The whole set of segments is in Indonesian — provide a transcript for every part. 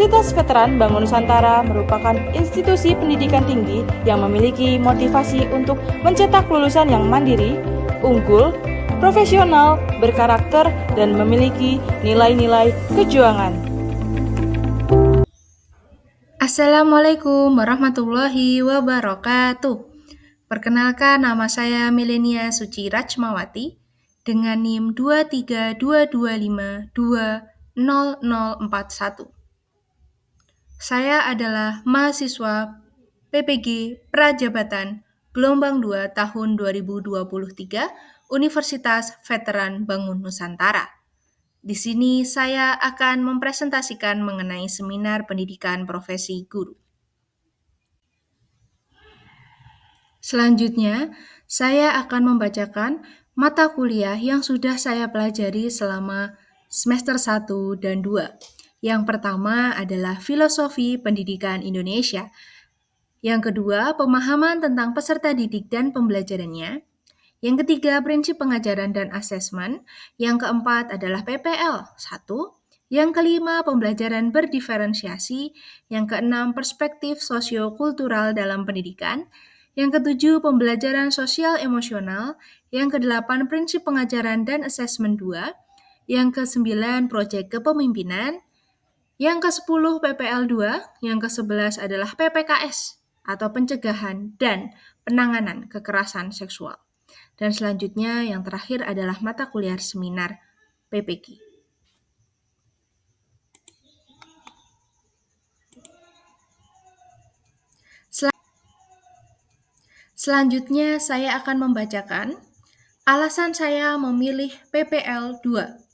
Universitas Veteran Bangun Nusantara merupakan institusi pendidikan tinggi yang memiliki motivasi untuk mencetak lulusan yang mandiri, unggul, profesional, berkarakter, dan memiliki nilai-nilai kejuangan. Assalamualaikum warahmatullahi wabarakatuh. Perkenalkan, nama saya Milenia Suci Rachmawati dengan NIM 23225200041. Saya adalah mahasiswa PPG Prajabatan Gelombang 2 tahun 2023 Universitas Veteran Bangun Nusantara. Di sini saya akan mempresentasikan mengenai seminar pendidikan profesi guru. Selanjutnya, saya akan membacakan mata kuliah yang sudah saya pelajari selama semester 1 dan 2. Yang pertama adalah Filosofi Pendidikan Indonesia. Yang kedua, pemahaman tentang peserta didik dan pembelajarannya. Yang ketiga, prinsip pengajaran dan asesmen. Yang keempat adalah PPL 1. Yang kelima, pembelajaran berdiferensiasi. Yang keenam, perspektif sosio-kultural dalam pendidikan. Yang ketujuh, pembelajaran sosial emosional. Yang kedelapan, prinsip pengajaran dan asesmen 2. Yang kesembilan, proyek kepemimpinan. Yang ke-10 PPL 2, yang ke-11 adalah PPKS atau pencegahan dan penanganan kekerasan seksual. Dan selanjutnya yang terakhir adalah mata kuliah seminar PPG. Selanjutnya saya akan membacakan alasan saya memilih PPL 2.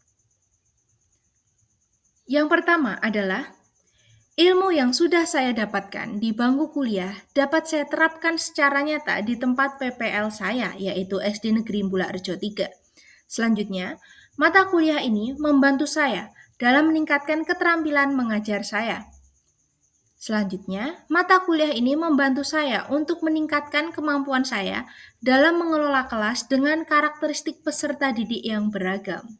Yang pertama adalah ilmu yang sudah saya dapatkan di bangku kuliah dapat saya terapkan secara nyata di tempat PPL saya, yaitu SD Negeri Bulakrejo 3. Selanjutnya, mata kuliah ini membantu saya dalam meningkatkan keterampilan mengajar saya. Selanjutnya, mata kuliah ini membantu saya untuk meningkatkan kemampuan saya dalam mengelola kelas dengan karakteristik peserta didik yang beragam.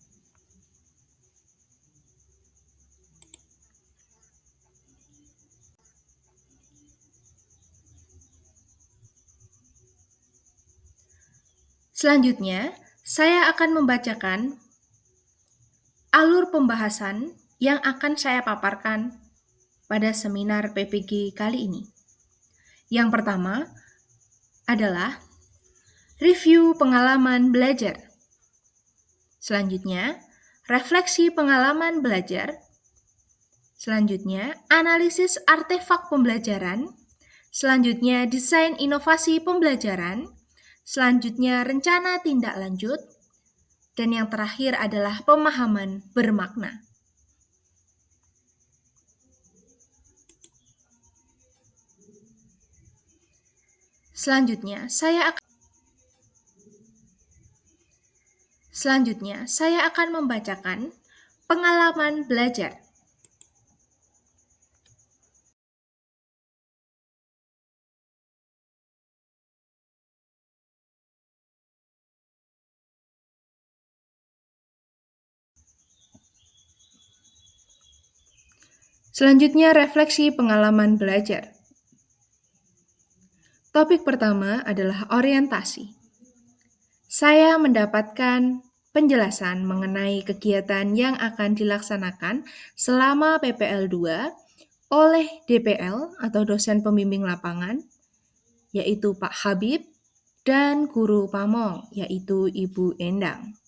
Selanjutnya, saya akan membacakan alur pembahasan yang akan saya paparkan pada seminar PPG kali ini. Yang pertama adalah review pengalaman belajar. Selanjutnya, refleksi pengalaman belajar. Selanjutnya, analisis artefak pembelajaran. Selanjutnya, desain inovasi pembelajaran. Selanjutnya, rencana tindak lanjut. Dan yang terakhir adalah pemahaman bermakna. Selanjutnya, saya akan membacakan pengalaman belajar. Selanjutnya, refleksi pengalaman belajar. Topik pertama adalah orientasi. Saya mendapatkan penjelasan mengenai kegiatan yang akan dilaksanakan selama PPL 2 oleh DPL atau dosen pembimbing lapangan, yaitu Pak Habib, dan guru pamong, yaitu Ibu Endang.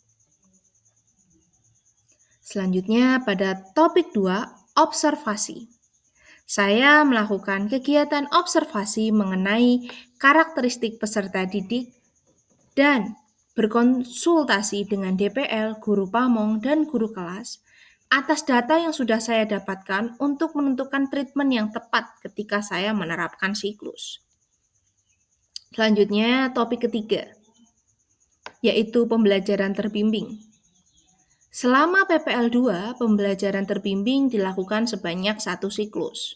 Selanjutnya pada topik 2, observasi. Saya melakukan kegiatan observasi mengenai karakteristik peserta didik dan berkonsultasi dengan DPL, guru pamong, dan guru kelas atas data yang sudah saya dapatkan untuk menentukan treatment yang tepat ketika saya menerapkan siklus. Selanjutnya, topik ketiga, yaitu pembelajaran terbimbing. Selama PPL 2, pembelajaran terbimbing dilakukan sebanyak 1 siklus.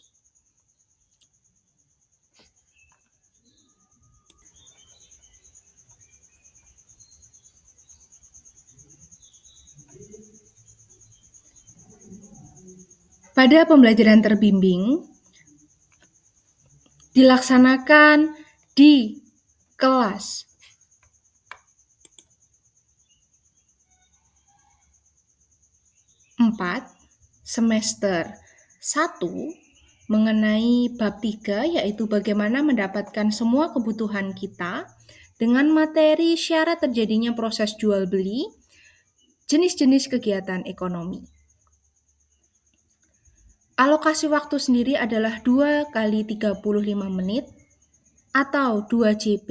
Pada pembelajaran terbimbing dilaksanakan di kelas 4 semester 1 mengenai bab 3 yaitu bagaimana mendapatkan semua kebutuhan kita dengan materi syarat terjadinya proses jual beli, jenis-jenis kegiatan ekonomi. Alokasi waktu sendiri adalah 2 kali 35 menit atau 2 JP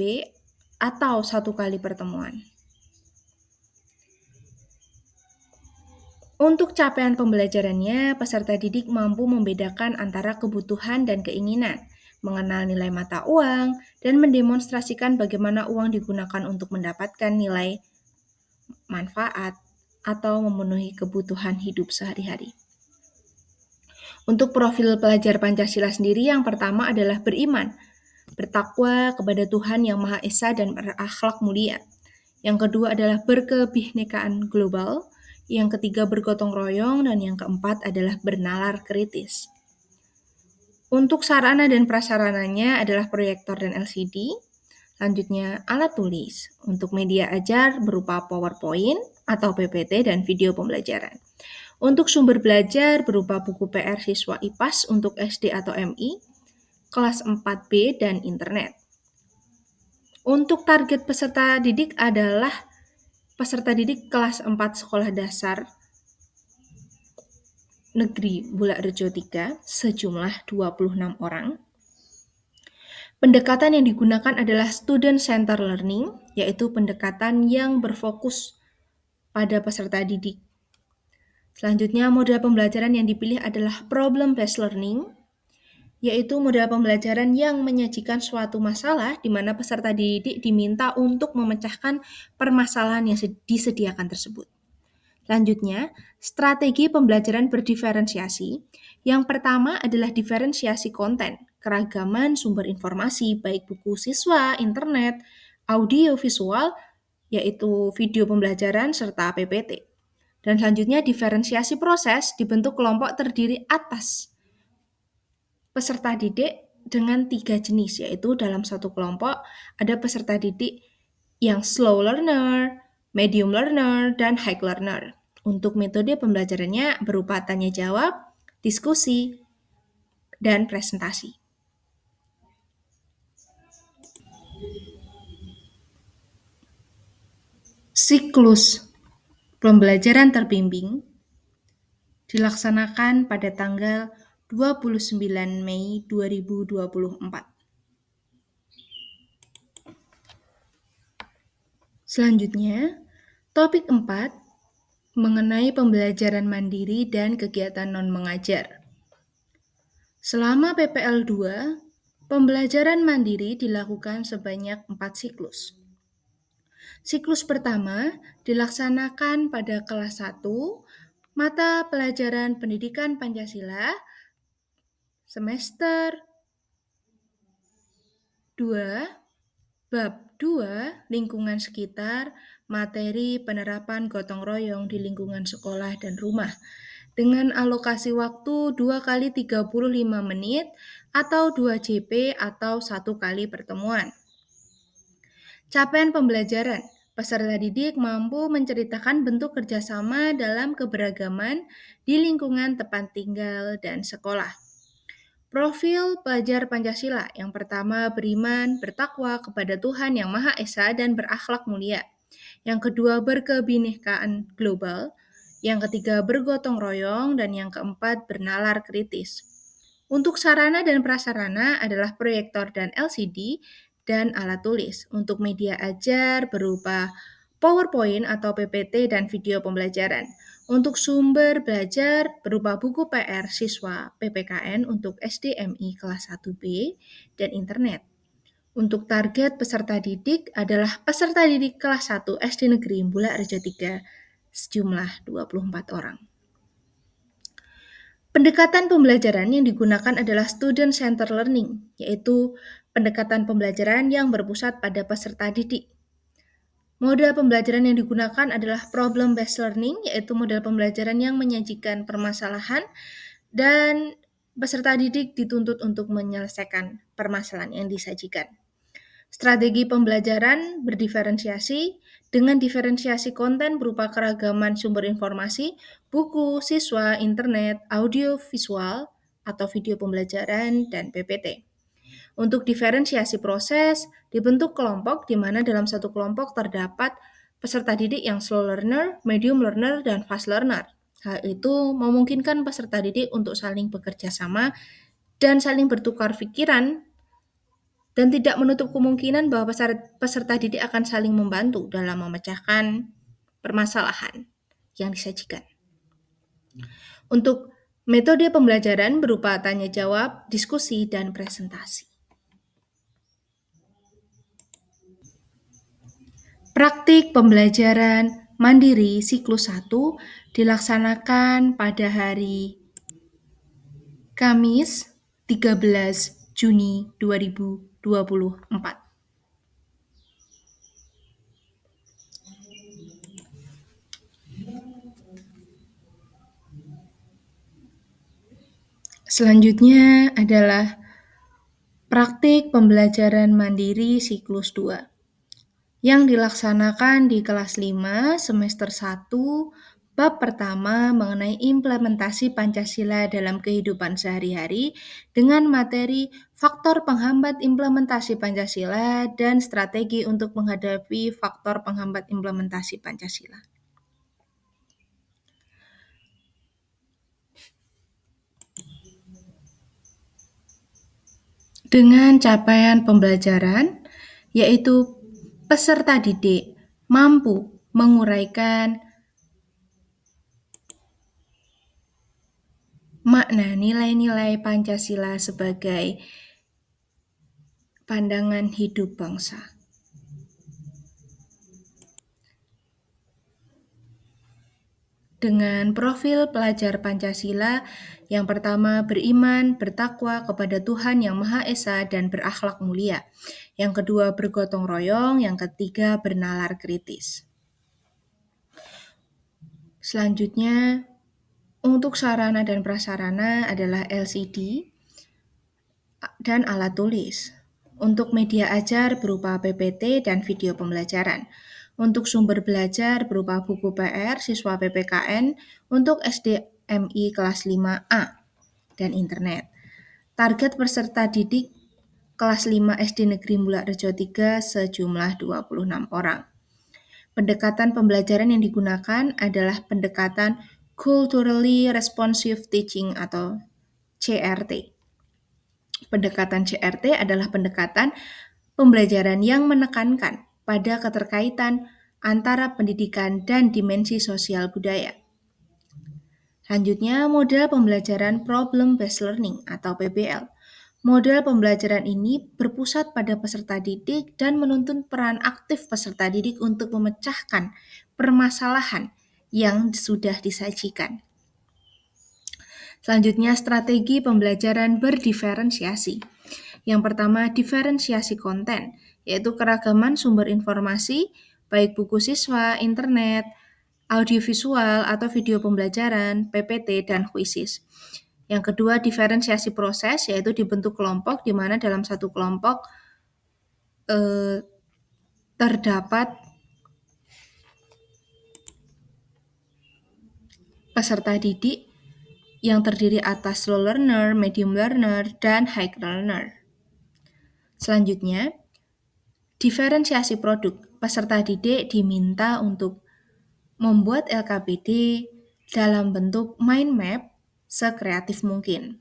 atau 1 kali pertemuan. Untuk capaian pembelajarannya, peserta didik mampu membedakan antara kebutuhan dan keinginan, mengenal nilai mata uang, dan mendemonstrasikan bagaimana uang digunakan untuk mendapatkan nilai manfaat atau memenuhi kebutuhan hidup sehari-hari. Untuk profil pelajar Pancasila sendiri, yang pertama adalah beriman, bertakwa kepada Tuhan Yang Maha Esa dan berakhlak mulia. Yang kedua adalah berkebinekaan global, yang ketiga bergotong royong, dan yang keempat adalah bernalar kritis. Untuk sarana dan prasarananya adalah proyektor dan LCD, selanjutnya alat tulis untuk media ajar berupa PowerPoint atau PPT dan video pembelajaran. Untuk sumber belajar berupa buku PR siswa IPAS untuk SD atau MI, kelas 4B, dan internet. Untuk target peserta didik adalah peserta didik kelas 4 sekolah dasar negeri Bulak Rejo 3 sejumlah 26 orang. Pendekatan yang digunakan adalah student center learning, yaitu pendekatan yang berfokus pada peserta didik. Selanjutnya, model pembelajaran yang dipilih adalah problem based learning, yaitu model pembelajaran yang menyajikan suatu masalah di mana peserta didik diminta untuk memecahkan permasalahan yang disediakan tersebut. Selanjutnya, strategi pembelajaran berdiferensiasi. Yang pertama adalah diferensiasi konten, keragaman sumber informasi, baik buku siswa, internet, audio visual, yaitu video pembelajaran, serta PPT. Dan selanjutnya, diferensiasi proses dibentuk kelompok terdiri atas peserta didik dengan 3 jenis, yaitu dalam satu kelompok ada peserta didik yang slow learner, medium learner, dan high learner. Untuk metode pembelajarannya berupa tanya jawab, diskusi, dan presentasi. Siklus pembelajaran terbimbing dilaksanakan pada tanggal 29 Mei 2024. Selanjutnya, topik 4 mengenai pembelajaran mandiri dan kegiatan non-mengajar. Selama PPL 2, pembelajaran mandiri dilakukan sebanyak 4 siklus. Siklus pertama dilaksanakan pada kelas 1, mata pelajaran Pendidikan Pancasila, semester 2, bab 2, lingkungan sekitar, materi penerapan gotong royong di lingkungan sekolah dan rumah, dengan alokasi waktu 2 kali 35 menit atau 2 JP atau 1 kali pertemuan. Capaian pembelajaran. Peserta didik mampu menceritakan bentuk kerjasama dalam keberagaman di lingkungan tempat tinggal dan sekolah. Profil pelajar Pancasila. Yang pertama, beriman, bertakwa kepada Tuhan Yang Maha Esa dan berakhlak mulia. Yang kedua, berkebinekaan global. Yang ketiga, bergotong royong. Dan yang keempat, bernalar kritis. Untuk sarana dan prasarana adalah proyektor dan LCD dan alat tulis. Untuk media ajar berupa PowerPoint atau PPT dan video pembelajaran. Untuk sumber belajar berupa buku PR siswa PPKN untuk SDMI kelas 1B dan internet. Untuk target peserta didik adalah peserta didik kelas 1 SD Negeri Bulak Rejo 3 sejumlah 24 orang. Pendekatan pembelajaran yang digunakan adalah student center learning, yaitu pendekatan pembelajaran yang berpusat pada peserta didik. Model pembelajaran yang digunakan adalah problem based learning, yaitu model pembelajaran yang menyajikan permasalahan dan peserta didik dituntut untuk menyelesaikan permasalahan yang disajikan. Strategi pembelajaran berdiferensiasi dengan diferensiasi konten berupa keragaman sumber informasi, buku, siswa, internet, audio visual atau video pembelajaran, dan PPT. Untuk diferensiasi proses, dibentuk kelompok di mana dalam satu kelompok terdapat peserta didik yang slow learner, medium learner, dan fast learner. Hal itu memungkinkan peserta didik untuk saling bekerja sama dan saling bertukar pikiran dan tidak menutup kemungkinan bahwa peserta didik akan saling membantu dalam memecahkan permasalahan yang disajikan. Untuk metode pembelajaran berupa tanya jawab, diskusi, dan presentasi. Praktik pembelajaran mandiri siklus 1 dilaksanakan pada hari Kamis 13 Juni 2024. Selanjutnya adalah praktik pembelajaran mandiri siklus 2 yang dilaksanakan di kelas 5 semester 1 bab pertama mengenai implementasi Pancasila dalam kehidupan sehari-hari dengan materi faktor penghambat implementasi Pancasila dan strategi untuk menghadapi faktor penghambat implementasi Pancasila. Dengan capaian pembelajaran, yaitu peserta didik mampu menguraikan makna nilai-nilai Pancasila sebagai pandangan hidup bangsa. Dengan profil pelajar Pancasila, yang pertama beriman, bertakwa kepada Tuhan Yang Maha Esa dan berakhlak mulia. Yang kedua bergotong royong, yang ketiga bernalar kritis. Selanjutnya, untuk sarana dan prasarana adalah LCD dan alat tulis. Untuk media ajar berupa PPT dan video pembelajaran. Untuk sumber belajar berupa buku PR siswa PPKN untuk SDMI kelas 5A dan internet. Target peserta didik kelas 5 SD Negeri Bulakrejo 3 sejumlah 26 orang. Pendekatan pembelajaran yang digunakan adalah pendekatan Culturally Responsive Teaching atau CRT. Pendekatan CRT adalah pendekatan pembelajaran yang menekankan pada keterkaitan antara pendidikan dan dimensi sosial budaya. Selanjutnya, model pembelajaran Problem Based Learning atau PBL. Model pembelajaran ini berpusat pada peserta didik dan menuntun peran aktif peserta didik untuk memecahkan permasalahan yang sudah disajikan. Selanjutnya, strategi pembelajaran berdiferensiasi. Yang pertama, diferensiasi konten, yaitu keragaman sumber informasi, baik buku siswa, internet, audiovisual atau video pembelajaran, PPT, dan kuisis. Yang kedua, diferensiasi proses, yaitu dibentuk kelompok, di mana dalam satu kelompok terdapat peserta didik yang terdiri atas slow learner, medium learner, dan high learner. Selanjutnya, diferensiasi produk. Peserta didik diminta untuk membuat LKPD dalam bentuk mind map sekreatif mungkin.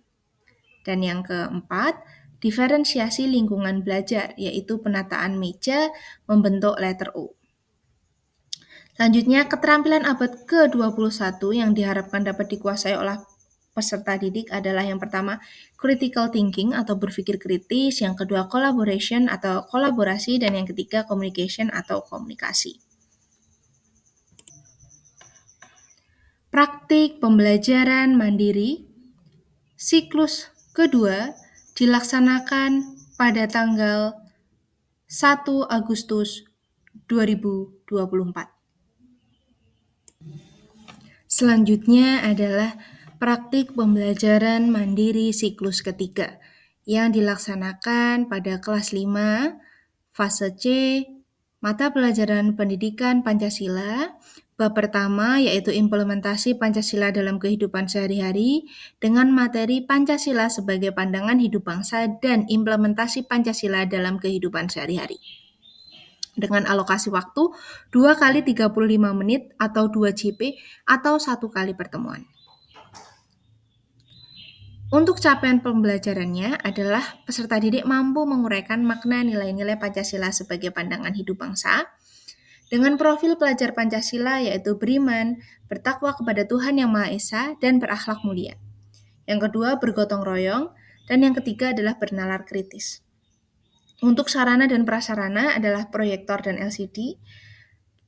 Dan yang keempat, diferensiasi lingkungan belajar, yaitu penataan meja membentuk letter U. Selanjutnya, keterampilan abad ke-21 yang diharapkan dapat dikuasai oleh peserta didik adalah yang pertama, critical thinking atau berpikir kritis, yang kedua, collaboration atau kolaborasi, dan yang ketiga, communication atau komunikasi. Praktik pembelajaran mandiri siklus kedua dilaksanakan pada tanggal 1 Agustus 2024. Selanjutnya adalah Praktik pembelajaran mandiri siklus ketiga yang dilaksanakan pada kelas 5, fase C, mata pelajaran pendidikan Pancasila, bab pertama yaitu implementasi Pancasila dalam kehidupan sehari-hari dengan materi Pancasila sebagai pandangan hidup bangsa dan implementasi Pancasila dalam kehidupan sehari-hari. Dengan alokasi waktu 2 kali 35 menit atau 2 JP atau 1 kali pertemuan. Untuk capaian pembelajarannya adalah peserta didik mampu menguraikan makna nilai-nilai Pancasila sebagai pandangan hidup bangsa dengan profil pelajar Pancasila yaitu beriman, bertakwa kepada Tuhan Yang Maha Esa, dan berakhlak mulia. Yang kedua, bergotong royong, dan yang ketiga adalah bernalar kritis. Untuk sarana dan prasarana adalah proyektor dan LCD,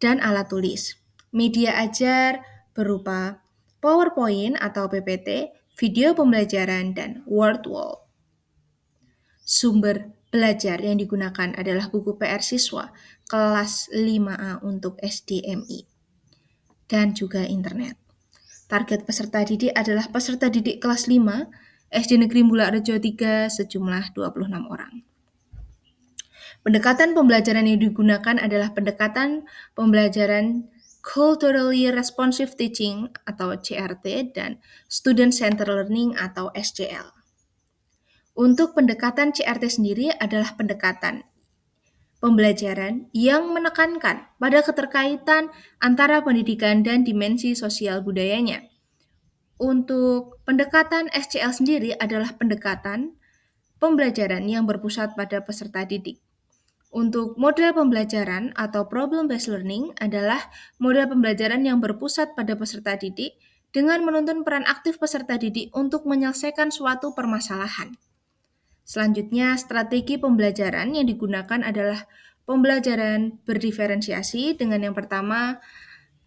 dan alat tulis. Media ajar berupa PowerPoint atau PPT, video pembelajaran, dan Word Wall. Sumber belajar yang digunakan adalah buku PR siswa kelas 5A untuk SDMI dan juga internet. Target peserta didik adalah peserta didik kelas 5 SD Negeri Bulak Rejo 3 sejumlah 26 orang. Pendekatan pembelajaran yang digunakan adalah pendekatan pembelajaran Culturally Responsive Teaching atau CRT dan Student Centered Learning atau SCL. Untuk pendekatan CRT sendiri adalah pendekatan pembelajaran yang menekankan pada keterkaitan antara pendidikan dan dimensi sosial budayanya. Untuk pendekatan SCL sendiri adalah pendekatan pembelajaran yang berpusat pada peserta didik. Untuk model pembelajaran atau problem-based learning adalah model pembelajaran yang berpusat pada peserta didik dengan menuntun peran aktif peserta didik untuk menyelesaikan suatu permasalahan. Selanjutnya, strategi pembelajaran yang digunakan adalah pembelajaran berdiferensiasi dengan yang pertama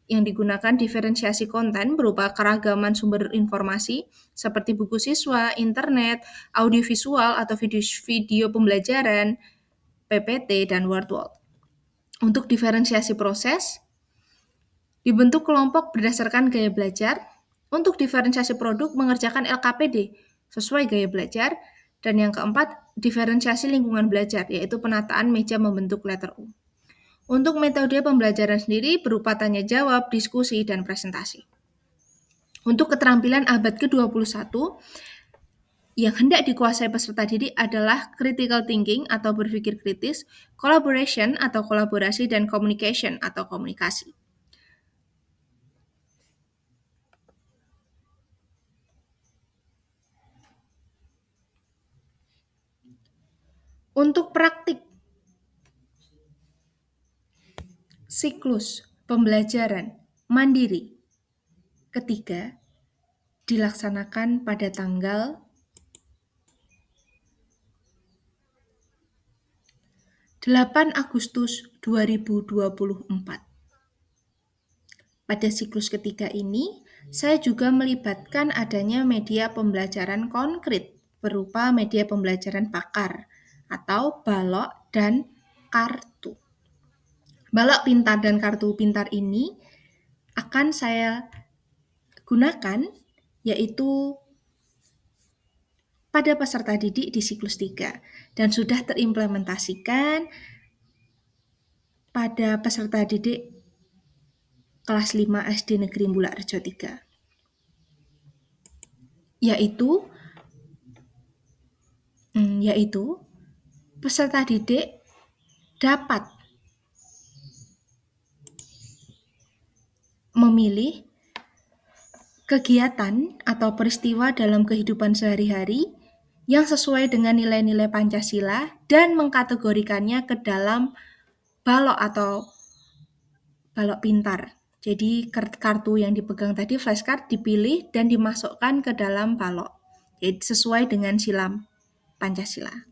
yang digunakan diferensiasi konten berupa keragaman sumber informasi seperti buku siswa, internet, audiovisual atau video pembelajaran, PPT, dan Word Wall. Untuk diferensiasi proses, dibentuk kelompok berdasarkan gaya belajar. Untuk diferensiasi produk, mengerjakan LKPD sesuai gaya belajar. Dan yang keempat, diferensiasi lingkungan belajar, yaitu penataan meja membentuk letter U. Untuk metode pembelajaran sendiri berupa tanya jawab, diskusi, dan presentasi. Untuk keterampilan abad ke-21, yang hendak dikuasai peserta didik adalah critical thinking atau berpikir kritis, collaboration atau kolaborasi, dan communication atau komunikasi. Untuk praktik siklus pembelajaran mandiri ketiga dilaksanakan pada tanggal 8 Agustus 2024. Pada siklus ketiga ini, saya juga melibatkan adanya media pembelajaran konkret berupa media pembelajaran pakar atau balok dan kartu. Balok pintar dan kartu pintar ini akan saya gunakan yaitu pada peserta didik di siklus 3 dan sudah terimplementasikan pada peserta didik kelas 5 SD Negeri Bulak Rejo 3. Yaitu peserta didik dapat memilih kegiatan atau peristiwa dalam kehidupan sehari-hari yang sesuai dengan nilai-nilai Pancasila dan mengkategorikannya ke dalam balok atau balok pintar. Jadi kartu yang dipegang tadi, flashcard, dipilih dan dimasukkan ke dalam balok. Jadi sesuai dengan silam Pancasila.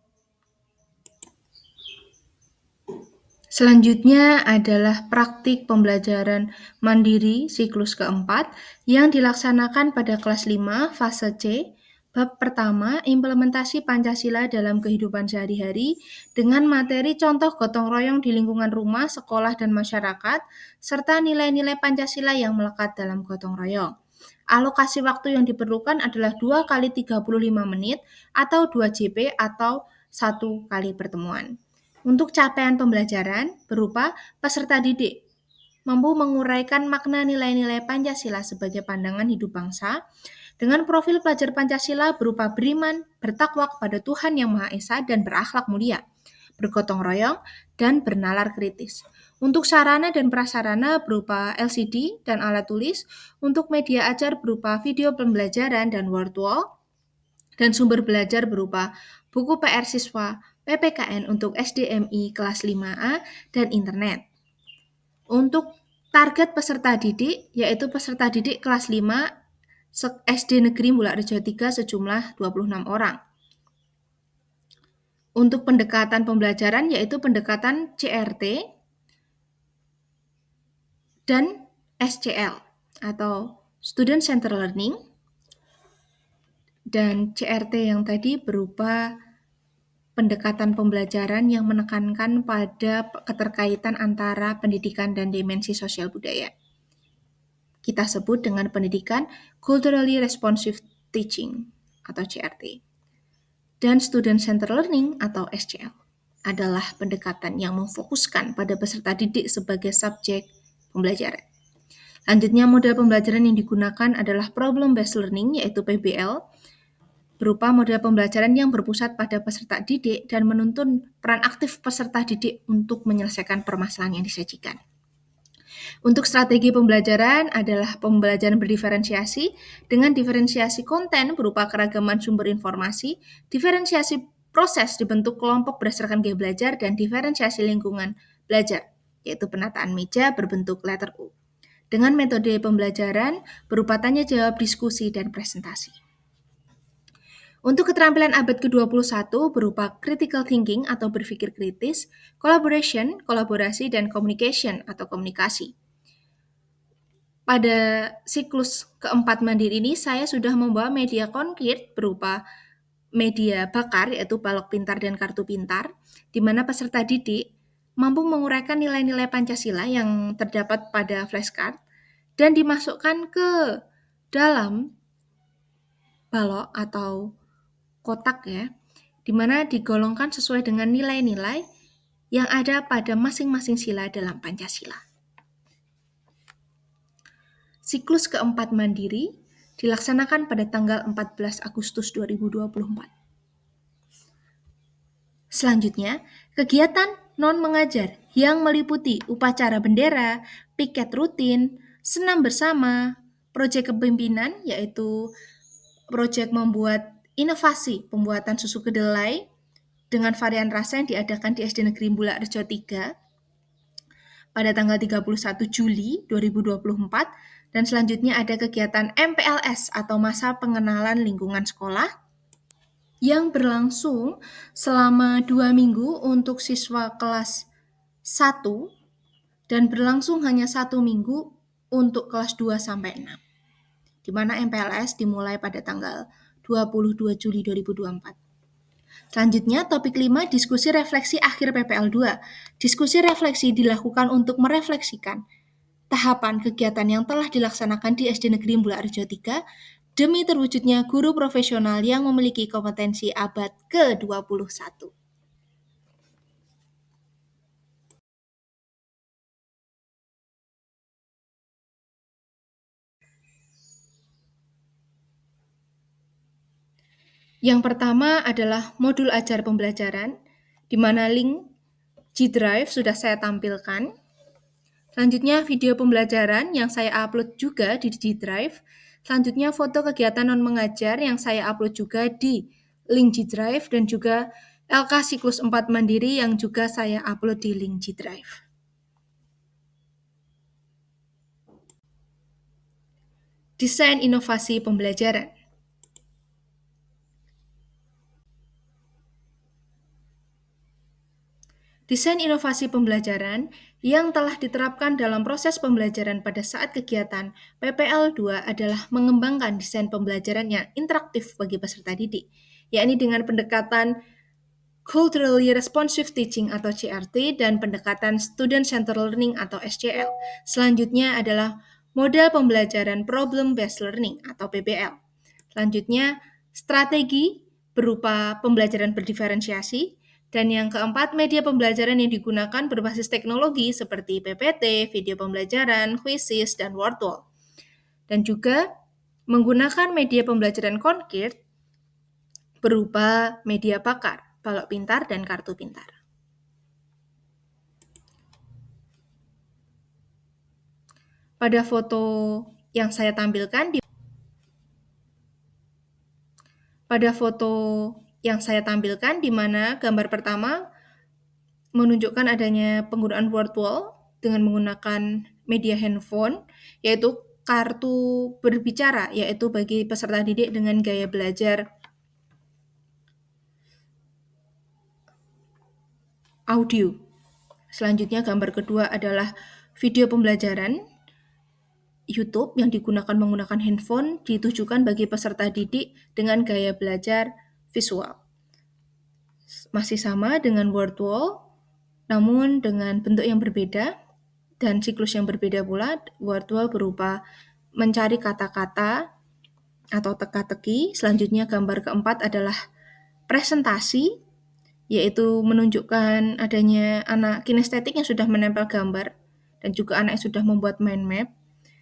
Selanjutnya adalah praktik pembelajaran mandiri siklus keempat yang dilaksanakan pada kelas 5 fase C, bab pertama implementasi Pancasila dalam kehidupan sehari-hari dengan materi contoh gotong royong di lingkungan rumah, sekolah, dan masyarakat, serta nilai-nilai Pancasila yang melekat dalam gotong royong. Alokasi waktu yang diperlukan adalah 2 kali 35 menit atau 2 JP atau 1 kali pertemuan. Untuk capaian pembelajaran berupa peserta didik mampu menguraikan makna nilai-nilai Pancasila sebagai pandangan hidup bangsa dengan profil pelajar Pancasila berupa beriman, bertakwa kepada Tuhan Yang Maha Esa dan berakhlak mulia, bergotong royong, dan bernalar kritis. Untuk sarana dan prasarana berupa LCD dan alat tulis, untuk media ajar berupa video pembelajaran dan word wall, dan sumber belajar berupa buku PR siswa, PPKN untuk SDMI kelas 5A, dan internet. Untuk target peserta didik, yaitu peserta didik kelas 5 SD Negeri Bulakrejo 3 sejumlah 26 orang. Untuk pendekatan pembelajaran yaitu pendekatan CRT dan SCL atau Student Centered Learning, dan CRT yang tadi berupa pendekatan pembelajaran yang menekankan pada keterkaitan antara pendidikan dan dimensi sosial budaya. Kita sebut dengan pendidikan Culturally Responsive Teaching atau CRT. Dan Student Centered Learning atau SCL adalah pendekatan yang memfokuskan pada peserta didik sebagai subjek pembelajaran. Lanjutnya, model pembelajaran yang digunakan adalah Problem Based Learning, yaitu PBL, berupa model pembelajaran yang berpusat pada peserta didik dan menuntun peran aktif peserta didik untuk menyelesaikan permasalahan yang disajikan. Untuk strategi pembelajaran adalah pembelajaran berdiferensiasi dengan diferensiasi konten berupa keragaman sumber informasi, diferensiasi proses dibentuk kelompok berdasarkan gaya belajar, dan diferensiasi lingkungan belajar, yaitu penataan meja berbentuk letter U. Dengan metode pembelajaran berupa tanya jawab, diskusi, dan presentasi. Untuk keterampilan abad ke-21 berupa critical thinking atau berpikir kritis, collaboration, kolaborasi, dan communication atau komunikasi. Pada siklus keempat mandiri ini, saya sudah membawa media konkret berupa media bakar, yaitu balok pintar dan kartu pintar, di mana peserta didik mampu menguraikan nilai-nilai Pancasila yang terdapat pada flashcard dan dimasukkan ke dalam balok atau kotak ya, di mana digolongkan sesuai dengan nilai-nilai yang ada pada masing-masing sila dalam Pancasila. Siklus keempat mandiri dilaksanakan pada tanggal 14 Agustus 2024. Selanjutnya, kegiatan non-mengajar yang meliputi upacara bendera, piket rutin, senam bersama, proyek kepemimpinan yaitu proyek membuat inovasi pembuatan susu kedelai dengan varian rasa yang diadakan di SD Negeri Bulakrejo 3 pada tanggal 31 Juli 2024, dan selanjutnya ada kegiatan MPLS atau Masa Pengenalan Lingkungan Sekolah yang berlangsung selama 2 minggu untuk siswa kelas 1 dan berlangsung hanya 1 minggu untuk kelas 2 sampai 6, di mana MPLS dimulai pada tanggal 22 Juli 2024. Selanjutnya, topik 5, diskusi refleksi akhir PPL 2. Diskusi refleksi dilakukan untuk merefleksikan tahapan kegiatan yang telah dilaksanakan di SD Negeri Bulakrejo 3 demi terwujudnya guru profesional yang memiliki kompetensi abad ke-21. Yang pertama adalah modul ajar pembelajaran, di mana link G-Drive sudah saya tampilkan. Selanjutnya video pembelajaran yang saya upload juga di G-Drive. Selanjutnya foto kegiatan non-mengajar yang saya upload juga di link G-Drive, dan juga LK siklus 4 mandiri yang juga saya upload di link G-Drive. Desain inovasi pembelajaran. Desain inovasi pembelajaran yang telah diterapkan dalam proses pembelajaran pada saat kegiatan PPL 2 adalah mengembangkan desain pembelajaran yang interaktif bagi peserta didik, yakni dengan pendekatan Culturally Responsive Teaching atau CRT dan pendekatan Student Centered Learning atau SCL. Selanjutnya adalah model pembelajaran Problem Based Learning atau PBL. Selanjutnya, strategi berupa pembelajaran berdiferensiasi. Dan yang keempat, media pembelajaran yang digunakan berbasis teknologi seperti PPT, video pembelajaran, quizzes, dan wordwall. Dan juga menggunakan media pembelajaran konkret berupa media pakar, balok pintar, dan kartu pintar. Pada foto yang saya tampilkan di mana gambar pertama menunjukkan adanya penggunaan wordwall dengan menggunakan media handphone, yaitu kartu berbicara, yaitu bagi peserta didik dengan gaya belajar audio. Selanjutnya gambar kedua adalah video pembelajaran YouTube yang digunakan menggunakan handphone ditujukan bagi peserta didik dengan gaya belajar visual. Masih sama dengan wordwall, namun dengan bentuk yang berbeda dan siklus yang berbeda pula. Wordwall berupa mencari kata-kata atau teka-teki. Selanjutnya gambar keempat adalah presentasi, yaitu menunjukkan adanya anak kinestetik yang sudah menempel gambar dan juga anak yang sudah membuat mind map.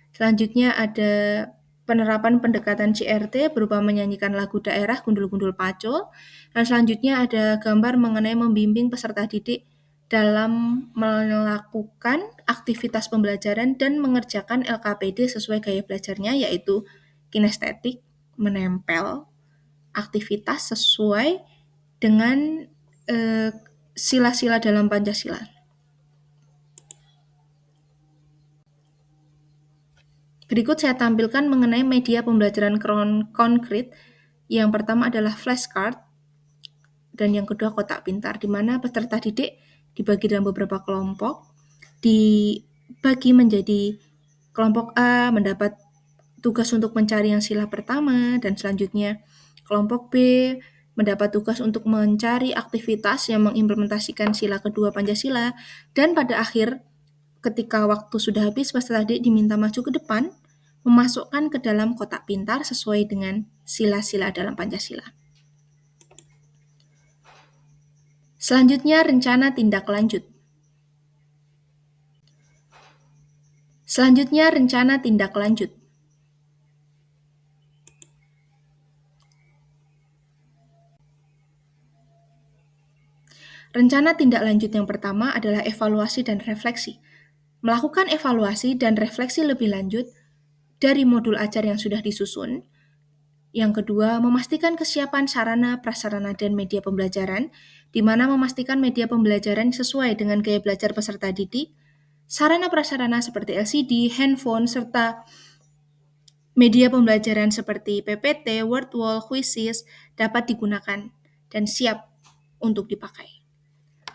Selanjutnya ada penerapan pendekatan CRT berupa menyanyikan lagu daerah Gundul-Gundul Pacul. Dan selanjutnya ada gambar mengenai membimbing peserta didik dalam melakukan aktivitas pembelajaran dan mengerjakan LKPD sesuai gaya belajarnya, yaitu kinestetik, menempel, aktivitas sesuai dengan sila-sila dalam Pancasila. Berikut saya tampilkan mengenai media pembelajaran konkret. Yang pertama adalah flashcard, dan yang kedua kotak pintar, di mana peserta didik dibagi dalam beberapa kelompok, dibagi menjadi kelompok A mendapat tugas untuk mencari yang sila pertama, dan selanjutnya kelompok B mendapat tugas untuk mencari aktivitas yang mengimplementasikan sila kedua Pancasila, dan pada akhir ketika waktu sudah habis, peserta didik diminta maju ke depan, memasukkan ke dalam kotak pintar sesuai dengan sila-sila dalam Pancasila. Selanjutnya, rencana tindak lanjut. Rencana tindak lanjut yang pertama adalah evaluasi dan refleksi. Melakukan evaluasi dan refleksi lebih lanjut dari modul ajar yang sudah disusun. Yang kedua, memastikan kesiapan sarana, prasarana, dan media pembelajaran, di mana memastikan media pembelajaran sesuai dengan gaya belajar peserta didik, sarana prasarana seperti LCD, handphone, serta media pembelajaran seperti PPT, wordwall, quizzes dapat digunakan dan siap untuk dipakai.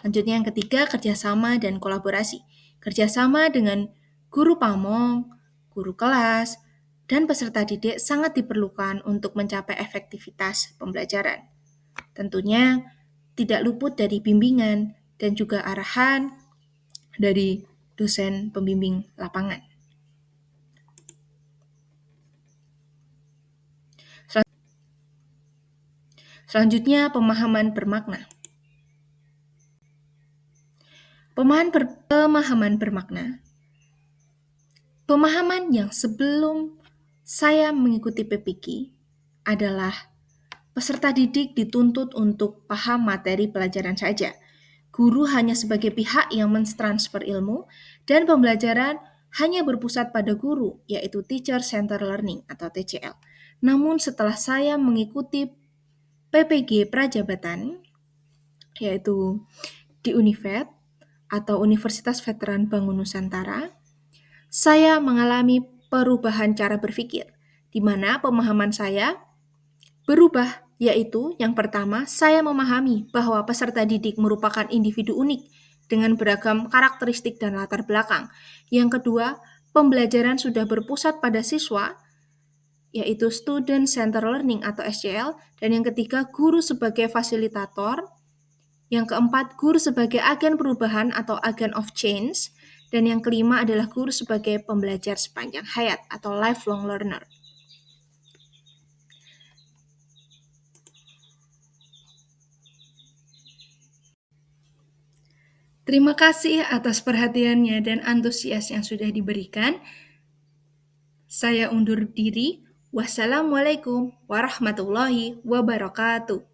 Selanjutnya yang ketiga, kerjasama dan kolaborasi. Kerjasama dengan guru pamong, guru kelas, dan peserta didik sangat diperlukan untuk mencapai efektivitas pembelajaran. Tentunya tidak luput dari bimbingan dan juga arahan dari dosen pembimbing lapangan. Selanjutnya, pemahaman bermakna. Pemahaman bermakna. Pemahaman yang sebelum saya mengikuti PPG adalah peserta didik dituntut untuk paham materi pelajaran saja. Guru hanya sebagai pihak yang mentransfer ilmu, dan pembelajaran hanya berpusat pada guru, yaitu Teacher Center Learning atau TCL. Namun setelah saya mengikuti PPG Prajabatan, yaitu di Univet atau Universitas Veteran Bangun Nusantara, saya mengalami perubahan cara berpikir, di mana pemahaman saya berubah, yaitu yang pertama, saya memahami bahwa peserta didik merupakan individu unik dengan beragam karakteristik dan latar belakang. Yang kedua, pembelajaran sudah berpusat pada siswa, yaitu Student Center Learning atau SCL, dan yang ketiga, guru sebagai fasilitator. Yang keempat, guru sebagai agen perubahan atau agent of change. Dan yang kelima adalah guru sebagai pembelajar sepanjang hayat atau lifelong learner. Terima kasih atas perhatiannya dan antusias yang sudah diberikan. Saya undur diri. Wassalamualaikum warahmatullahi wabarakatuh.